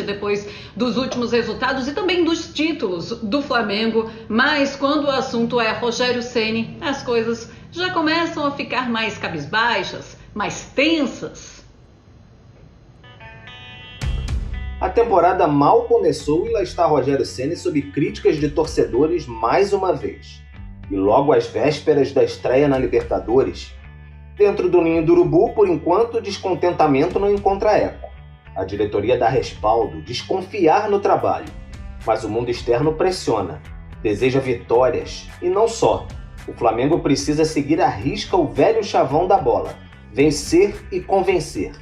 depois dos últimos resultados e também dos títulos do Flamengo, mas quando o assunto é Rogério Ceni, as coisas já começam a ficar mais cabisbaixas, mais tensas. A temporada mal começou e lá está Rogério Ceni sob críticas de torcedores mais uma vez. E logo às vésperas da estreia na Libertadores, dentro do ninho do urubu, por enquanto, o descontentamento não encontra eco. A diretoria dá respaldo, desconfiar no trabalho, mas o mundo externo pressiona, deseja vitórias e não só. O Flamengo precisa seguir à risca o velho chavão da bola, vencer e convencer.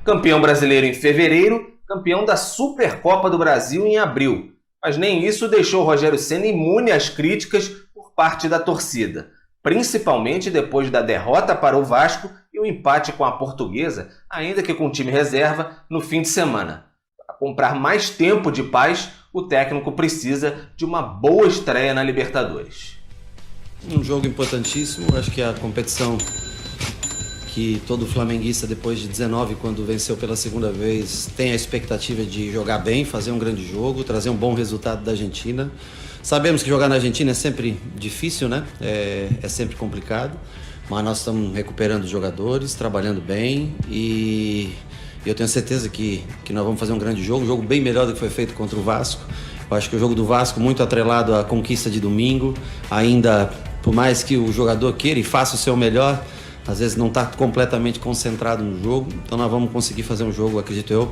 Campeão brasileiro em fevereiro, campeão da Supercopa do Brasil em abril, mas nem isso deixou Rogério Ceni imune às críticas por parte da torcida, principalmente depois da derrota para o Vasco e o empate com a Portuguesa, ainda que com time reserva, no fim de semana. Para comprar mais tempo de paz, o técnico precisa de uma boa estreia na Libertadores. Um jogo importantíssimo, acho que a competição que todo flamenguista, depois de 19, quando venceu pela segunda vez, tem a expectativa de jogar bem, fazer um grande jogo, trazer um bom resultado da Argentina. Sabemos que jogar na Argentina é sempre difícil, né? É sempre complicado, mas nós estamos recuperando os jogadores, trabalhando bem e eu tenho certeza que nós vamos fazer um grande jogo, um jogo bem melhor do que foi feito contra o Vasco. Eu acho que o jogo do Vasco muito atrelado à conquista de domingo, ainda por mais que o jogador queira e faça o seu melhor, às vezes não está completamente concentrado no jogo, então nós vamos conseguir fazer um jogo, acredito eu,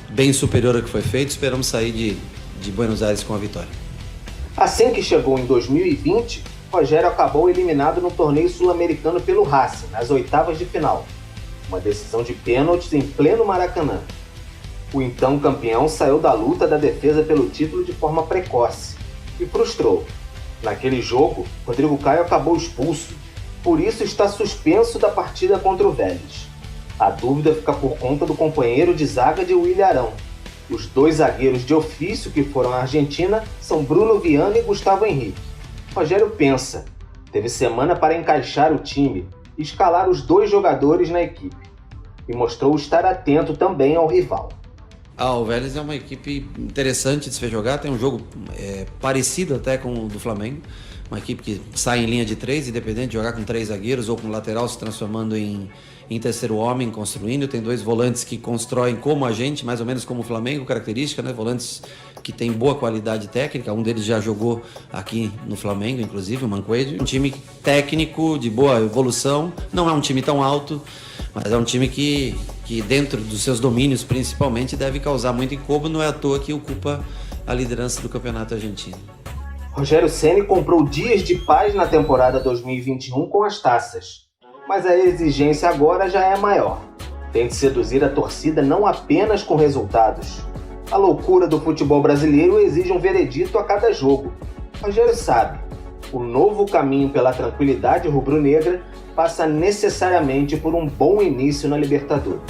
bem superior ao que foi feito. Esperamos sair de Buenos Aires com a vitória. Assim que chegou em 2020, Rogério acabou eliminado no torneio sul-americano pelo Racing, nas oitavas de final. Uma decisão de pênaltis em pleno Maracanã. O então campeão saiu da luta da defesa pelo título de forma precoce e frustrou. Naquele jogo, Rodrigo Caio acabou expulso, por isso está suspenso da partida contra o Vélez. A dúvida fica por conta do companheiro de zaga de Willian Arão. Os dois zagueiros de ofício que foram à Argentina são Bruno Viana e Gustavo Henrique. Rogério pensa, teve semana para encaixar o time e escalar os dois jogadores na equipe. E mostrou estar atento também ao rival. O Vélez é uma equipe interessante de se ver jogar, tem um jogo parecido até com o do Flamengo. Uma equipe que sai em linha de 3, independente de jogar com 3 zagueiros ou com lateral se transformando em terceiro homem, construindo. Tem 2 volantes que constroem como a gente, mais ou menos como o Flamengo, característica, né? Volantes que têm boa qualidade técnica. Um deles já jogou aqui no Flamengo, inclusive, o Manquede. Um time técnico, de boa evolução. Não é um time tão alto, mas é um time que dentro dos seus domínios, principalmente, deve causar muito incômodo. Não é à toa que ocupa a liderança do campeonato argentino. Rogério Ceni comprou dias de paz na temporada 2021 com as taças, mas a exigência agora já é maior. Tem de seduzir a torcida não apenas com resultados. A loucura do futebol brasileiro exige um veredito a cada jogo. Rogério sabe, o novo caminho pela tranquilidade rubro-negra passa necessariamente por um bom início na Libertadores.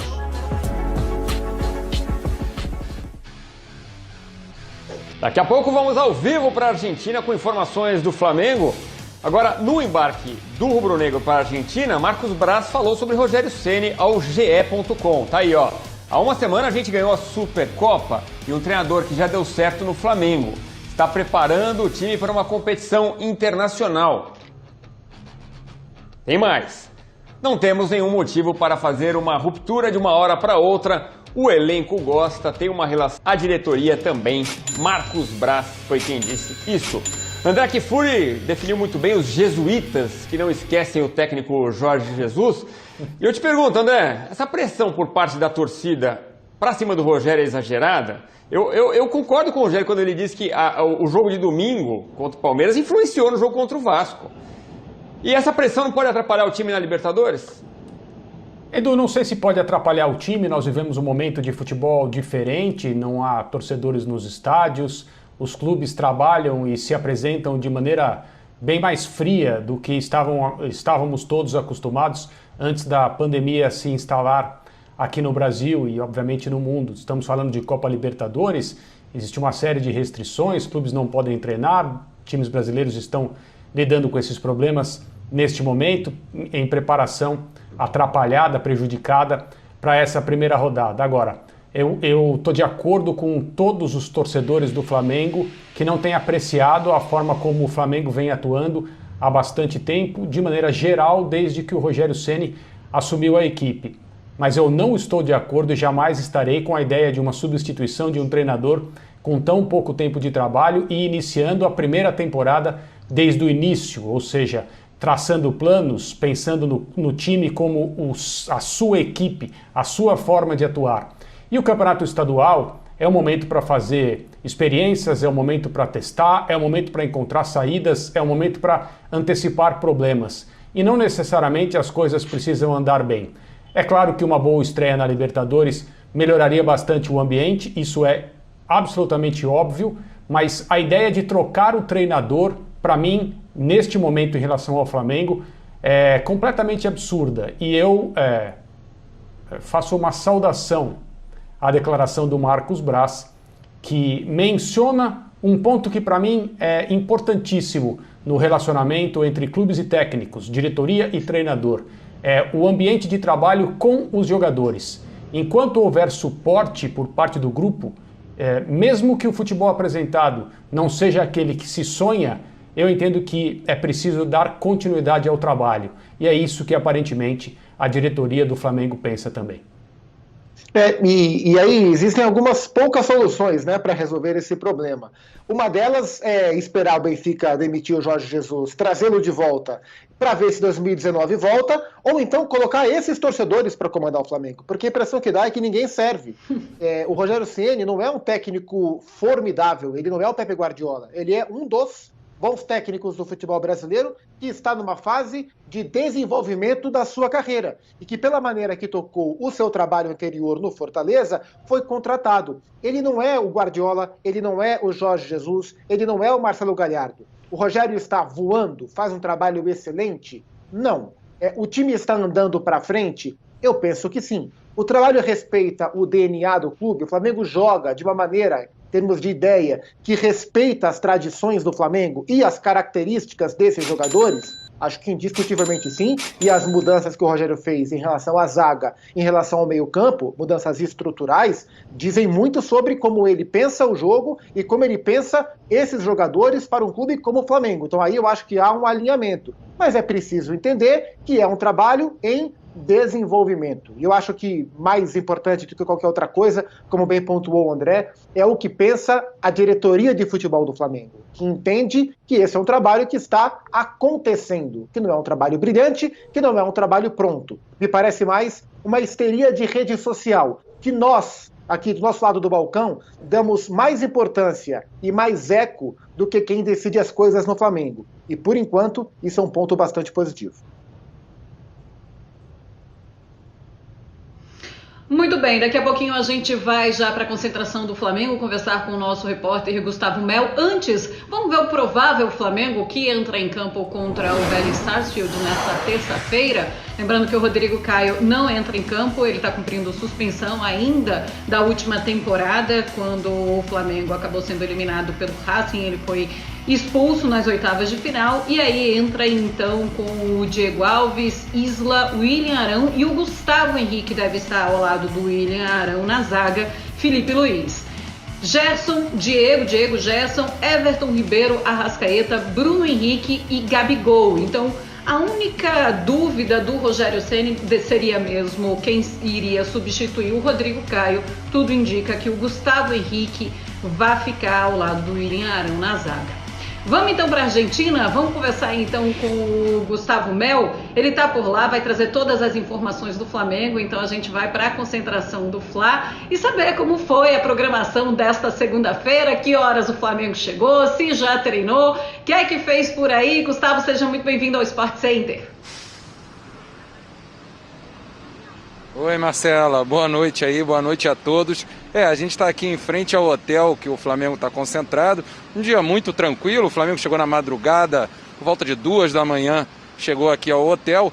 Daqui a pouco vamos ao vivo para a Argentina com informações do Flamengo. Agora, no embarque do rubro-negro para a Argentina, Marcos Braz falou sobre Rogério Ceni ao ge.com. Tá aí, ó. Há uma semana a gente ganhou a Supercopa e um treinador que já deu certo no Flamengo está preparando o time para uma competição internacional. Tem mais. Não temos nenhum motivo para fazer uma ruptura de uma hora para outra. O elenco gosta, tem uma relação. A diretoria também. Marcos Braz foi quem disse isso. André Kfouri definiu muito bem os jesuítas, que não esquecem o técnico Jorge Jesus. E eu te pergunto, André, essa pressão por parte da torcida para cima do Rogério é exagerada? Eu concordo com o Rogério quando ele diz que o jogo de domingo contra o Palmeiras influenciou no jogo contra o Vasco. E essa pressão não pode atrapalhar o time na Libertadores? Edu, não sei se pode atrapalhar o time, nós vivemos um momento de futebol diferente, não há torcedores nos estádios, os clubes trabalham e se apresentam de maneira bem mais fria do que estávamos todos acostumados antes da pandemia se instalar aqui no Brasil e, obviamente, no mundo. Estamos falando de Copa Libertadores, existe uma série de restrições, clubes não podem treinar, times brasileiros estão lidando com esses problemas neste momento, em preparação atrapalhada, prejudicada para essa primeira rodada. Agora, Eu estou de acordo com todos os torcedores do Flamengo que não têm apreciado a forma como o Flamengo vem atuando há bastante tempo, de maneira geral, desde que o Rogério Ceni assumiu a equipe. Mas eu não estou de acordo e jamais estarei com a ideia de uma substituição de um treinador com tão pouco tempo de trabalho e iniciando a primeira temporada desde o início, ou seja, traçando planos, pensando no time como a sua equipe, a sua forma de atuar. E o campeonato estadual é o momento para fazer experiências, é o momento para testar, é o momento para encontrar saídas, é o momento para antecipar problemas. E não necessariamente as coisas precisam andar bem. É claro que uma boa estreia na Libertadores melhoraria bastante o ambiente, isso é absolutamente óbvio, mas a ideia de trocar o treinador, para mim, neste momento em relação ao Flamengo, é completamente absurda. E eu faço uma saudação à declaração do Marcos Braz, que menciona um ponto que para mim é importantíssimo no relacionamento entre clubes e técnicos, diretoria e treinador. É o ambiente de trabalho com os jogadores. Enquanto houver suporte por parte do grupo, mesmo que o futebol apresentado não seja aquele que se sonha, eu entendo que é preciso dar continuidade ao trabalho. E é isso que aparentemente a diretoria do Flamengo pensa também. E aí existem algumas poucas soluções, né, para resolver esse problema. Uma delas é esperar o Benfica demitir o Jorge Jesus, trazê-lo de volta para ver se 2019 volta, ou então colocar esses torcedores para comandar o Flamengo, porque a impressão que dá é que ninguém serve. O Rogério Ceni não é um técnico formidável, ele não é o Pepe Guardiola, ele é um dos bons técnicos do futebol brasileiro que está numa fase de desenvolvimento da sua carreira e que, pela maneira que tocou o seu trabalho anterior no Fortaleza, foi contratado. Ele não é o Guardiola, ele não é o Jorge Jesus, ele não é o Marcelo Gallardo. O Rogério está voando, faz um trabalho excelente? Não. O time está andando para frente? Eu penso que sim. O trabalho respeita o DNA do clube, o Flamengo joga de uma maneira, em termos de ideia, que respeita as tradições do Flamengo e as características desses jogadores? Acho que indiscutivelmente sim, e as mudanças que o Rogério fez em relação à zaga, em relação ao meio-campo, mudanças estruturais, dizem muito sobre como ele pensa o jogo e como ele pensa esses jogadores para um clube como o Flamengo. Então aí eu acho que há um alinhamento, mas é preciso entender que é um trabalho em desenvolvimento. E eu acho que mais importante do que qualquer outra coisa, como bem pontuou o André, é o que pensa a diretoria de futebol do Flamengo, que entende que esse é um trabalho que está acontecendo, que não é um trabalho brilhante, que não é um trabalho pronto. Me parece mais uma histeria de rede social, que nós, aqui do nosso lado do balcão, damos mais importância e mais eco do que quem decide as coisas no Flamengo. E, por enquanto, isso é um ponto bastante positivo. Muito bem, daqui a pouquinho a gente vai já para a concentração do Flamengo conversar com o nosso repórter Gustavo Mel. Antes, vamos ver o provável Flamengo que entra em campo contra o Vélez Sarsfield nesta terça-feira. Lembrando que o Rodrigo Caio não entra em campo, ele está cumprindo suspensão ainda da última temporada, quando o Flamengo acabou sendo eliminado pelo Racing, ele foi expulso nas oitavas de final, e aí entra então com o Diego Alves, Isla, William Arão e o Gustavo Henrique deve estar ao lado do William Arão na zaga, Felipe Luiz. Gerson, Diego, Gerson, Everton Ribeiro, Arrascaeta, Bruno Henrique e Gabigol. Então, a única dúvida do Rogério Ceni seria mesmo quem iria substituir o Rodrigo Caio. Tudo indica que o Gustavo Henrique vai ficar ao lado do William Arão na zaga. Vamos então para a Argentina, vamos conversar então com o Gustavo Mel, ele está por lá, vai trazer todas as informações do Flamengo, então a gente vai para a concentração do Fla e saber como foi a programação desta segunda-feira, que horas o Flamengo chegou, se já treinou, o que é que fez por aí. Gustavo, seja muito bem-vindo ao Sport Center. Oi, Marcela, boa noite aí, boa noite a todos. A gente está aqui em frente ao hotel que o Flamengo está concentrado, um dia muito tranquilo, o Flamengo chegou na madrugada, por volta de 2 da manhã, chegou aqui ao hotel,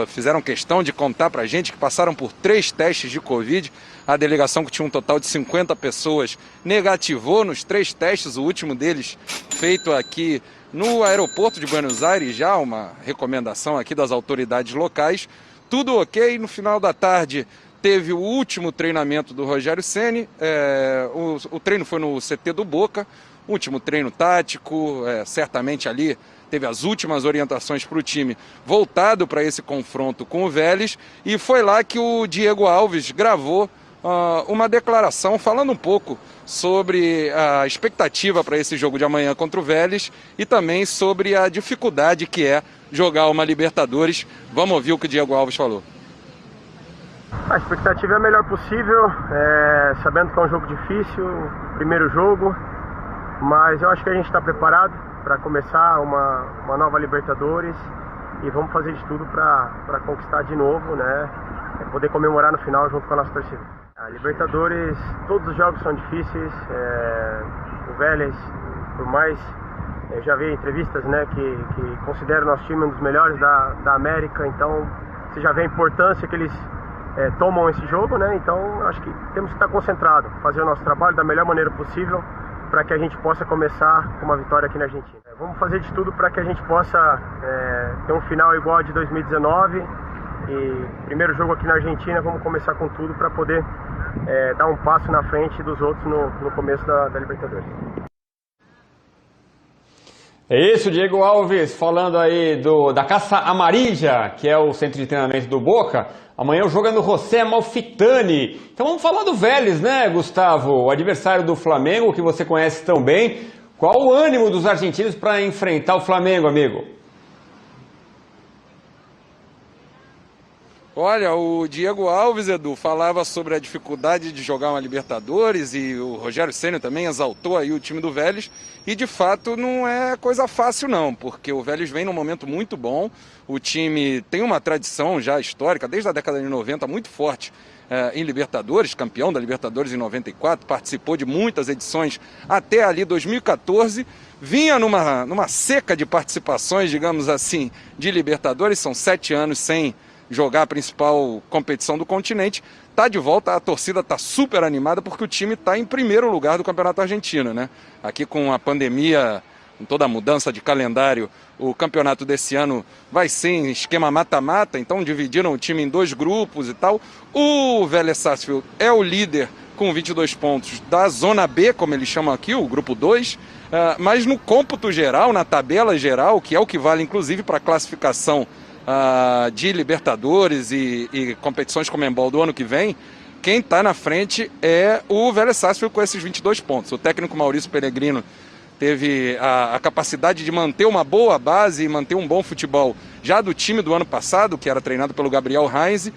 fizeram questão de contar pra gente que passaram por 3 testes de Covid, a delegação que tinha um total de 50 pessoas negativou nos 3 testes, o último deles feito aqui no aeroporto de Buenos Aires, já uma recomendação aqui das autoridades locais. Tudo ok, no final da tarde teve o último treinamento do Rogério Ceni, o treino foi no CT do Boca, último treino tático, certamente ali teve as últimas orientações para o time voltado para esse confronto com o Vélez, e foi lá que o Diego Alves gravou uma declaração falando um pouco sobre a expectativa para esse jogo de amanhã contra o Vélez e também sobre a dificuldade que é jogar uma Libertadores. Vamos ouvir o que o Diego Alves falou. A expectativa é a melhor possível, sabendo que é um jogo difícil, primeiro jogo, mas eu acho que a gente está preparado para começar uma nova Libertadores e vamos fazer de tudo para conquistar de novo, né? Poder comemorar no final junto com a nossa torcida. A Libertadores, todos os jogos são difíceis, o Vélez, por mais, eu já vi entrevistas, né, que consideram o nosso time um dos melhores da América, então você já vê a importância que eles tomam esse jogo, né? Então acho que temos que estar concentrados, fazer o nosso trabalho da melhor maneira possível para que a gente possa começar com uma vitória aqui na Argentina. Vamos fazer de tudo para que a gente possa ter um final igual a de 2019 e primeiro jogo aqui na Argentina, vamos começar com tudo para poder dar um passo na frente dos outros no começo da Libertadores. É isso, Diego Alves, falando aí da Casa Amarilla, que é o centro de treinamento do Boca. Amanhã o jogo é no José Amalfitani. Então vamos falar do Vélez, né, Gustavo? O adversário do Flamengo, que você conhece tão bem. Qual o ânimo dos argentinos para enfrentar o Flamengo, amigo? Olha, o Diego Alves, Edu, falava sobre a dificuldade de jogar uma Libertadores e o Rogério Ceni também exaltou aí o time do Vélez e de fato não é coisa fácil não, porque o Vélez vem num momento muito bom, o time tem uma tradição já histórica, desde a década de 90, muito forte em Libertadores, campeão da Libertadores em 94, participou de muitas edições até ali 2014, vinha numa seca de participações, digamos assim, de Libertadores, são 7 anos sem jogar a principal competição do continente, está de volta, a torcida está super animada porque o time está em primeiro lugar do Campeonato Argentino, né? Aqui com a pandemia, com toda a mudança de calendário, o campeonato desse ano vai ser em esquema mata-mata, então dividiram o time em 2 grupos e tal. O Vélez Sarsfield é o líder com 22 pontos da Zona B, como eles chamam aqui, o grupo 2, mas no cômputo geral, na tabela geral, que é o que vale inclusive para a classificação de Libertadores e competições Conmebol do ano que vem, quem está na frente é o Vélez Sarsfield com esses 22 pontos. O técnico Maurício Pellegrino teve a capacidade de manter uma boa base e manter um bom futebol já do time do ano passado, que era treinado pelo Gabriel Heinze.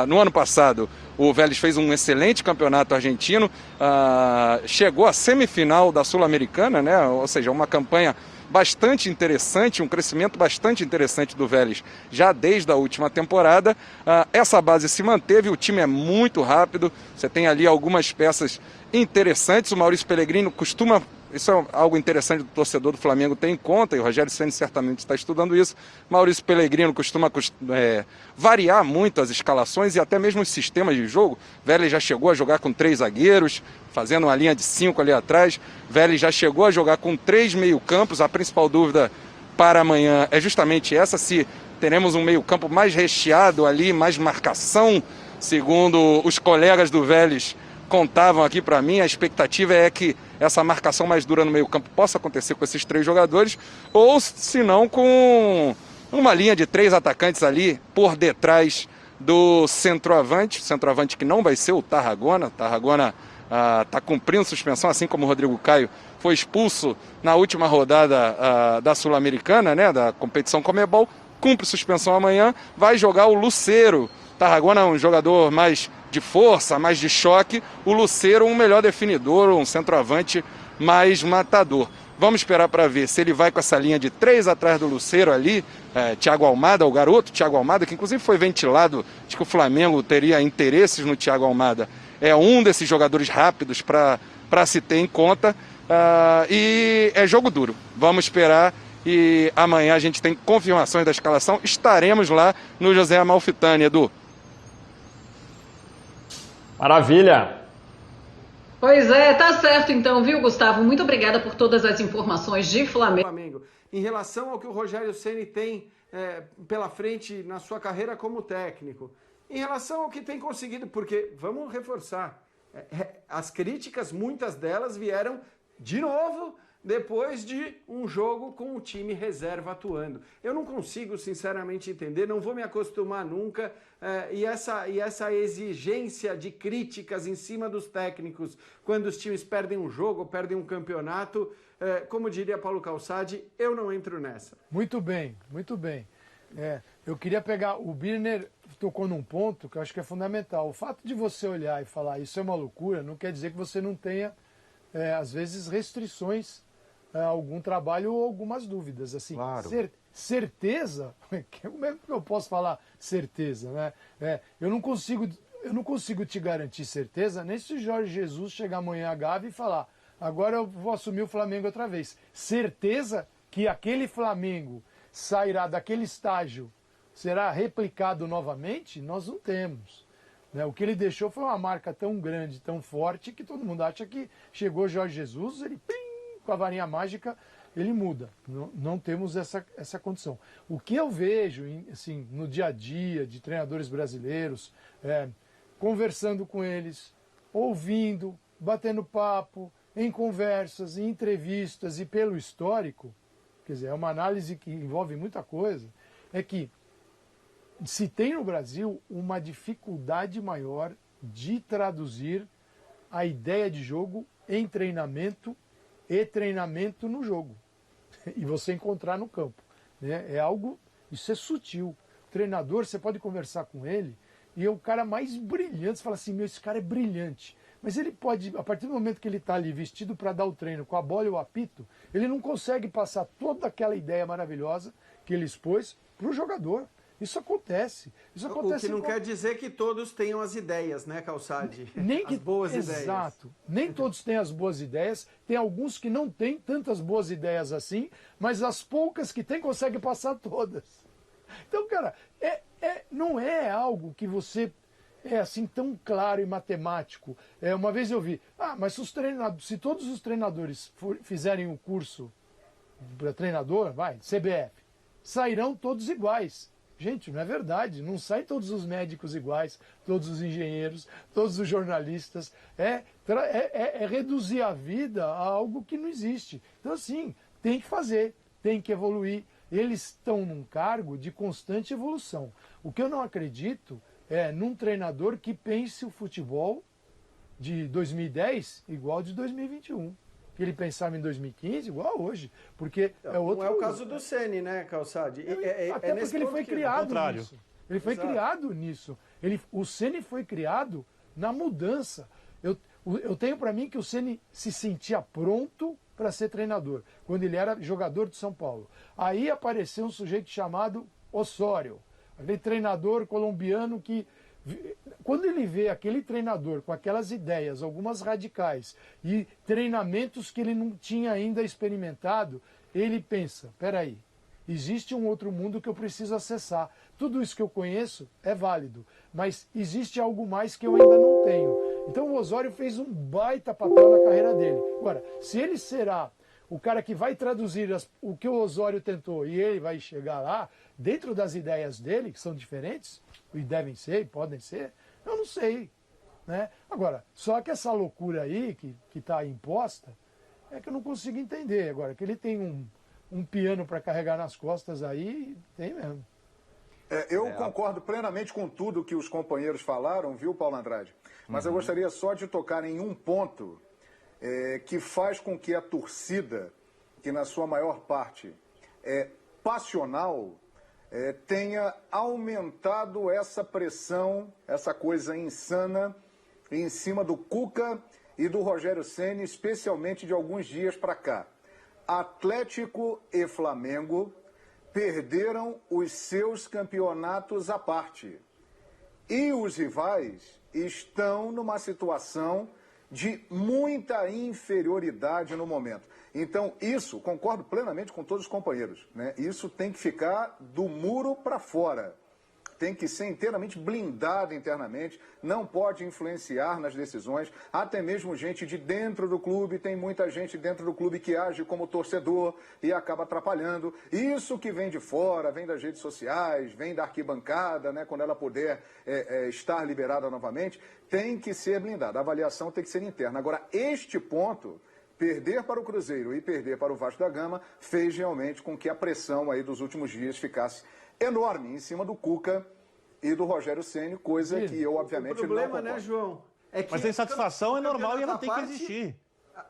No ano passado, o Vélez fez um excelente campeonato argentino, chegou à semifinal da Sul-Americana, né? Ou seja, uma campanha bastante interessante, um crescimento bastante interessante do Vélez já desde a última temporada. Essa base se manteve, o time é muito rápido, você tem ali algumas peças interessantes, o Maurício Pellegrino costuma, isso é algo interessante do torcedor do Flamengo ter em conta, e o Rogério Ceni certamente está estudando isso, Maurício Pellegrino costuma variar muito as escalações e até mesmo os sistemas de jogo. Vélez já chegou a jogar com 3 zagueiros, fazendo uma linha de 5 ali atrás. Vélez já chegou a jogar com 3 meio-campos. A principal dúvida para amanhã é justamente essa, se teremos um meio-campo mais recheado ali, mais marcação, segundo os colegas do Vélez contavam aqui para mim. A expectativa é que essa marcação mais dura no meio-campo possa acontecer com esses 3 jogadores, ou se não com uma linha de 3 atacantes ali por detrás do centroavante que não vai ser o Tarragona. Tarragona está cumprindo suspensão, assim como o Rodrigo Caio foi expulso na última rodada da Sul-Americana, né, da competição Conmebol, cumpre suspensão amanhã, vai jogar o Lucero. Tarragona é um jogador mais de força, mais de choque, o Lucero um melhor definidor, um centroavante mais matador. Vamos esperar para ver se ele vai com essa linha de 3 atrás do Lucero ali, Thiago Almada, o garoto Thiago Almada, que inclusive foi ventilado de que o Flamengo teria interesses no Thiago Almada. É um desses jogadores rápidos para se ter em conta, e é jogo duro. Vamos esperar e amanhã a gente tem confirmações da escalação. Estaremos lá no José Amalfitani, Edu. Maravilha! Pois é, tá certo então, viu, Gustavo? Muito obrigada por todas as informações de Flamengo. Em relação ao que o Rogério Ceni tem pela frente na sua carreira como técnico, em relação ao que tem conseguido, porque, vamos reforçar, as críticas, muitas delas vieram de novo depois de um jogo com o time reserva atuando. Eu não consigo, sinceramente, entender, não vou me acostumar nunca, e essa exigência de críticas em cima dos técnicos quando os times perdem um jogo, perdem um campeonato, como diria Paulo Calçade, eu não entro nessa. Muito bem, muito bem. Eu queria pegar, o Birner tocou num ponto que eu acho que é fundamental. O fato de você olhar e falar isso é uma loucura, não quer dizer que você não tenha, às vezes, restrições a algum trabalho ou algumas dúvidas. Assim, claro. Certeza, como é que eu posso falar certeza, né? Eu não consigo te garantir certeza, nem se o Jorge Jesus chegar amanhã à Gávea e falar, agora eu vou assumir o Flamengo outra vez. Certeza que aquele Flamengo sairá daquele estágio, será replicado novamente? Nós não temos. Né? O que ele deixou foi uma marca tão grande, tão forte, que todo mundo acha que chegou Jorge Jesus, ele, com a varinha mágica, ele muda. Não temos essa condição. O que eu vejo assim, no dia a dia de treinadores brasileiros, conversando com eles, ouvindo, batendo papo, em conversas, em entrevistas e pelo histórico, quer dizer, é uma análise que envolve muita coisa, é que se tem no Brasil uma dificuldade maior de traduzir a ideia de jogo em treinamento e treinamento no jogo. E você encontrar no campo. Né? É algo, isso é sutil. O treinador, você pode conversar com ele e é o cara mais brilhante, você fala assim, meu, esse cara é brilhante. Mas ele pode, a partir do momento que ele está ali vestido para dar o treino com a bola e o apito, ele não consegue passar toda aquela ideia maravilhosa que ele expôs para o jogador. Isso acontece. O que não quer dizer que todos tenham as ideias, né, Calçade? Nem as boas ideias. Exato. Nem todos têm as boas ideias. Tem alguns que não têm tantas boas ideias assim, mas as poucas que têm conseguem passar todas. Então, cara, não é algo que você assim tão claro e matemático. Uma vez eu vi, mas se todos os treinadores fizerem o curso para treinador, CBF, sairão todos iguais. Gente, não é verdade, não saem todos os médicos iguais, todos os engenheiros, todos os jornalistas. É reduzir a vida a algo que não existe. Então, assim, tem que fazer, tem que evoluir. Eles estão num cargo de constante evolução. O que eu não acredito é num treinador que pense o futebol de 2010 igual de 2021. Que ele pensava em 2015 igual a hoje. Porque não é o caso do Ceni, né, Calçade? Até porque ele foi criado nisso. Ele foi criado nisso. O Ceni foi criado na mudança. Eu tenho para mim que o Ceni se sentia pronto para ser treinador, quando ele era jogador de São Paulo. Aí apareceu um sujeito chamado Osório, aquele treinador colombiano que, quando ele vê aquele treinador com aquelas ideias, algumas radicais, e treinamentos que ele não tinha ainda experimentado, ele pensa, peraí, existe um outro mundo que eu preciso acessar. Tudo isso que eu conheço é válido, mas existe algo mais que eu ainda não tenho. Então o Osório fez um baita papel na carreira dele. Agora, se ele será o cara que vai traduzir o que o Osório tentou e ele vai chegar lá, dentro das ideias dele, que são diferentes, e devem ser, e podem ser, eu não sei. Né? Agora, só que essa loucura aí, que está imposta, é que eu não consigo entender. Agora, que ele tem um piano para carregar nas costas aí, tem mesmo. Eu concordo plenamente com tudo que os companheiros falaram, viu, Paulo Andrade? Mas eu gostaria só de tocar em um ponto que faz com que a torcida, que na sua maior parte é passional, tenha aumentado essa pressão, essa coisa insana, em cima do Cuca e do Rogério Ceni, especialmente de alguns dias para cá. Atlético e Flamengo perderam os seus campeonatos à parte. E os rivais estão numa situação de muita inferioridade no momento. Então, isso, concordo plenamente com todos os companheiros, né? Isso tem que ficar do muro para fora. tem que ser inteiramente blindada internamente, não pode influenciar nas decisões, até mesmo gente de dentro do clube, tem muita gente dentro do clube que age como torcedor e acaba atrapalhando. Isso que vem de fora, vem das redes sociais, vem da arquibancada, né, quando ela puder estar liberada novamente, tem que ser blindada, a avaliação tem que ser interna. Agora, este ponto, perder para o Cruzeiro e perder para o Vasco da Gama, fez realmente com que a pressão aí dos últimos dias ficasse enorme em cima do Cuca e do Rogério Ceni, coisa que eu, obviamente, não concordo. O problema, né, João? É que mas a insatisfação é normal e ela tem que existir.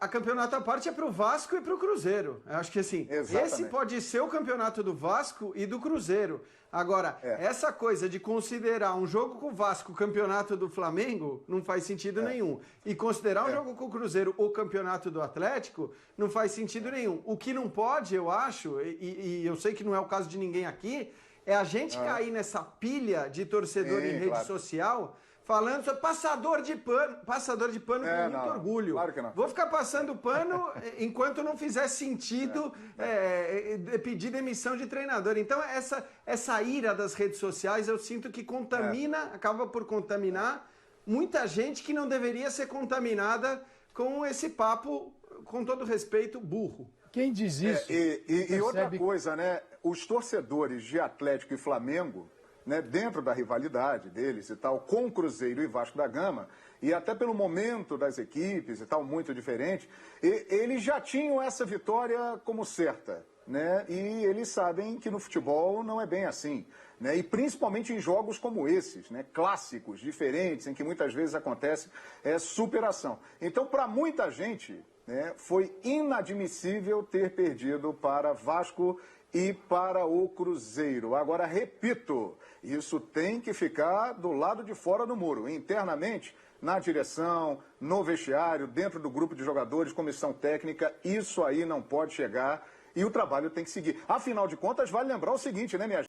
A campeonato à parte é para o Vasco e para o Cruzeiro. Eu acho que assim, esse pode ser o campeonato do Vasco e do Cruzeiro. Agora, essa coisa de considerar um jogo com o Vasco o campeonato do Flamengo não faz sentido nenhum. E considerar um jogo com o Cruzeiro o campeonato do Atlético não faz sentido nenhum. O que não pode, eu acho, e eu sei que não é o caso de ninguém aqui, é a gente cair nessa pilha de torcedor em rede social falando sobre passador de pano com muito orgulho. Claro que não. Vou ficar passando pano enquanto não fizer sentido pedir demissão de treinador. Então, essa ira das redes sociais, eu sinto que acaba por contaminar muita gente que não deveria ser contaminada com esse papo, com todo respeito, burro. Quem diz isso? E outra coisa, né? Os torcedores de Atlético e Flamengo, né, dentro da rivalidade deles e tal, com Cruzeiro e Vasco da Gama, e até pelo momento das equipes e tal, muito diferente, eles já tinham essa vitória como certa, né? E eles sabem que no futebol não é bem assim, né? E principalmente em jogos como esses, né? Clássicos, diferentes, em que muitas vezes acontece superação. Então, para muita gente, né, foi inadmissível ter perdido para Vasco e para o Cruzeiro. Agora, repito, isso tem que ficar do lado de fora do muro, internamente, na direção, no vestiário, dentro do grupo de jogadores, comissão técnica, isso aí não pode chegar e o trabalho tem que seguir. Afinal de contas, vale lembrar o seguinte, né, minha gente?